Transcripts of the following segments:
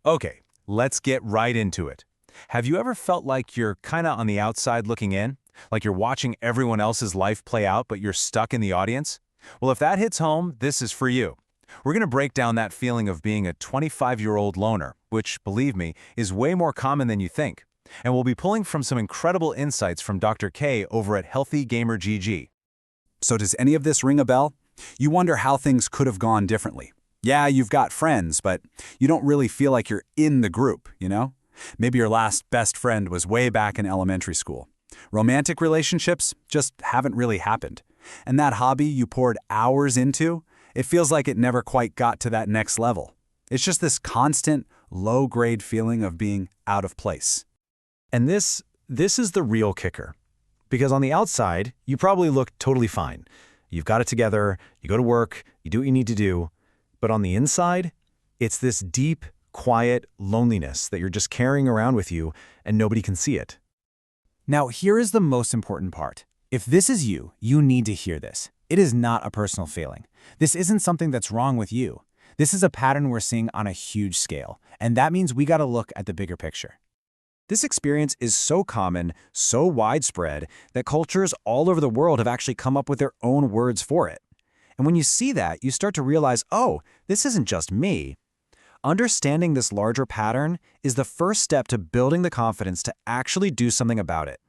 Okay, let's get right into it. Have you ever felt like you're kinda on the outside looking in? Like you're watching everyone else's life play out, but you're stuck in the audience? Well, if that hits home, this is for you. We're gonna break down that feeling of being a 25-year-old loner, which, believe me, is way more common than you think. And we'll be pulling from some incredible insights from Dr. K over at Healthy Gamer GG. So does any of this ring a bell? You wonder how things could have gone differently. Yeah, you've got friends, but you don't really feel like you're in the group, you know? Maybe your last best friend was way back in elementary school. Romantic relationships just haven't really happened. And that hobby you poured hours into, it feels like it never quite got to that next level. It's just this constant, low-grade feeling of being out of place. And this is the real kicker. Because on the outside, you probably look totally fine. You've got it together, you go to work, you do what you need to do. But on the inside, it's this deep, quiet loneliness that you're just carrying around with you and nobody can see it. Now, here is the most important part. If this is you, you need to hear this. It is not a personal failing. This isn't something that's wrong with you. This is a pattern we're seeing on a huge scale, and that means we gotta look at the bigger picture. This experience is so common, so widespread, that cultures all over the world have actually come up with their own words for it. And when you see that, you start to realize, oh, this isn't just me. Understanding this larger pattern is the first step to building the confidence to actually do something about it.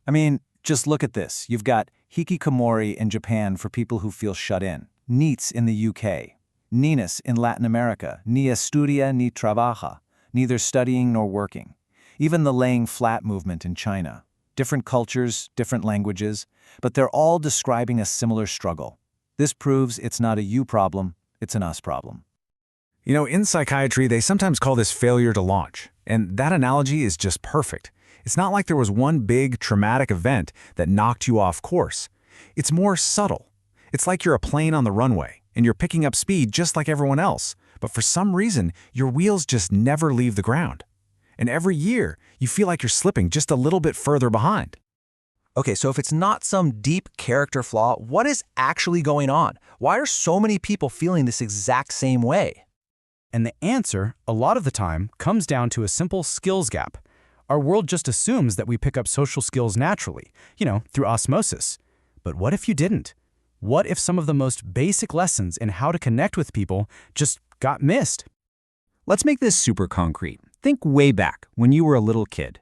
I mean, just look at this. You've got hikikomori in Japan for people who feel shut in, NEETs in the UK, NINAS in Latin America, ni estudia ni trabaja, neither studying nor working. Even the laying flat movement in China. Different cultures, different languages, but they're all describing a similar struggle. This proves it's not a you problem, it's an us problem. You know, in psychiatry, they sometimes call this failure to launch, and that analogy is just perfect. It's not like there was one big, traumatic event that knocked you off course. It's more subtle. It's like you're a plane on the runway, and you're picking up speed just like everyone else, but for some reason, your wheels just never leave the ground. And every year, you feel like you're slipping just a little bit further behind. Okay, so if it's not some deep character flaw, what is actually going on? Why are so many people feeling this exact same way? And the answer, a lot of the time, comes down to a simple skills gap. Our world just assumes that we pick up social skills naturally, through osmosis. But what if you didn't? What if some of the most basic lessons in how to connect with people just got missed? Let's make this super concrete. Think way back when you were a little kid.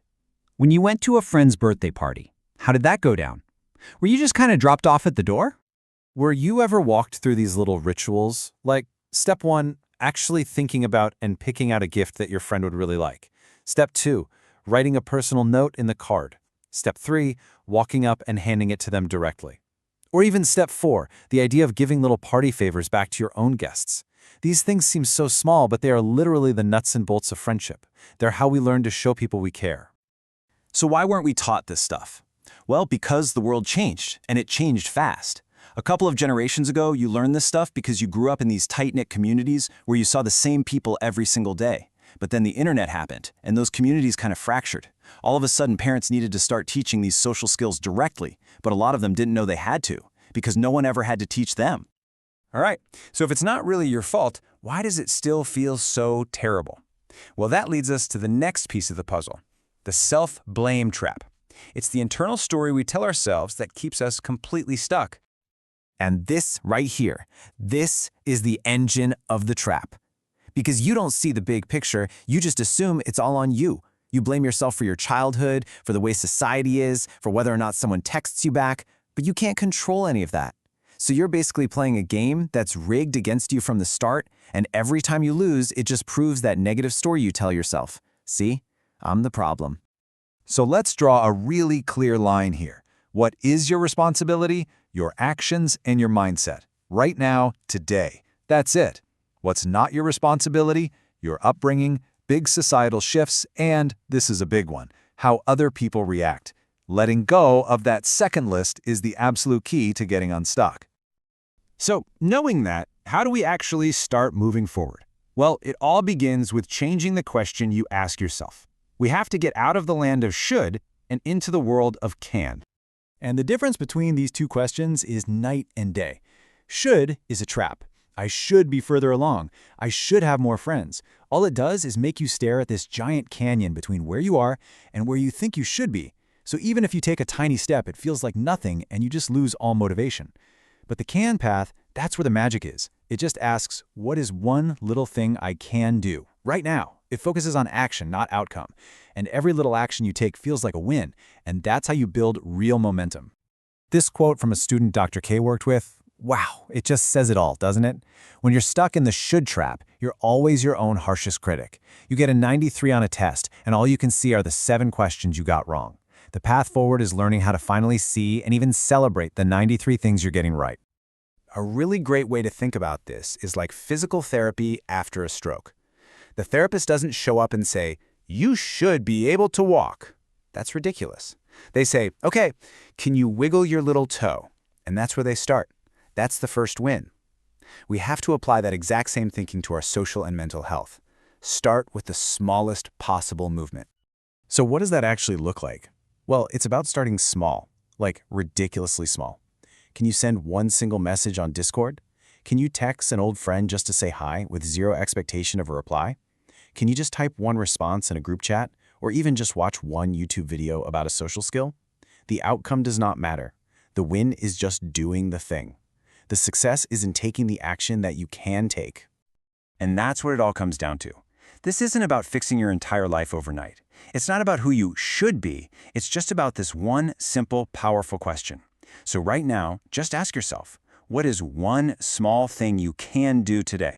When you went to a friend's birthday party, how did that go down? Were you just kind of dropped off at the door? Were you ever walked through these little rituals? Like, step 1, actually thinking about and picking out a gift that your friend would really like. Step 2, writing a personal note in the card. Step 3, walking up and handing it to them directly. Or even step 4, the idea of giving little party favors back to your own guests. These things seem so small, but they are literally the nuts and bolts of friendship. They're how we learn to show people we care. So why weren't we taught this stuff? Well, because the world changed, and it changed fast. A couple of generations ago, you learned this stuff because you grew up in these tight-knit communities where you saw the same people every single day. But then the internet happened, and those communities kind of fractured. All of a sudden, parents needed to start teaching these social skills directly, but a lot of them didn't know they had to, because no one ever had to teach them. All right, so if it's not really your fault, why does it still feel so terrible? Well, that leads us to the next piece of the puzzle, the self-blame trap. It's the internal story we tell ourselves that keeps us completely stuck. And this right here, this is the engine of the trap. Because you don't see the big picture, you just assume it's all on you. You blame yourself for your childhood, for the way society is, for whether or not someone texts you back, but you can't control any of that. So you're basically playing a game that's rigged against you from the start, and every time you lose, it just proves that negative story you tell yourself. See, I'm the problem. So let's draw a really clear line here. What is your responsibility? Your actions and your mindset. Right now, today. That's it. What's not your responsibility? Your upbringing, big societal shifts, and, this is a big one, how other people react. Letting go of that second list is the absolute key to getting unstuck. So, knowing that, how do we actually start moving forward? Well, it all begins with changing the question you ask yourself. We have to get out of the land of should and into the world of can. And the difference between these two questions is night and day. Should is a trap. I should be further along. I should have more friends. All it does is make you stare at this giant canyon between where you are and where you think you should be. So even if you take a tiny step, it feels like nothing and you just lose all motivation. But the can path, that's where the magic is. It just asks, what is one little thing I can do right now? It focuses on action, not outcome. And every little action you take feels like a win. And that's how you build real momentum. This quote from a student Dr. K worked with, wow, it just says it all, doesn't it? When you're stuck in the should trap, you're always your own harshest critic. You get a 93 on a test, and all you can see are the 7 questions you got wrong. The path forward is learning how to finally see and even celebrate the 93 things you're getting right. A really great way to think about this is like physical therapy after a stroke. The therapist doesn't show up and say, you should be able to walk. That's ridiculous. They say, okay, can you wiggle your little toe? And that's where they start. That's the first win. We have to apply that exact same thinking to our social and mental health. Start with the smallest possible movement. So what does that actually look like? Well, it's about starting small, like ridiculously small. Can you send one single message on Discord? Can you text an old friend just to say hi with zero expectation of a reply? Can you just type one response in a group chat, or even just watch one YouTube video about a social skill? The outcome does not matter. The win is just doing the thing. The success is in taking the action that you can take. And that's what it all comes down to. This isn't about fixing your entire life overnight. It's not about who you should be. It's just about this one simple, powerful question. So right now, just ask yourself, what is one small thing you can do today?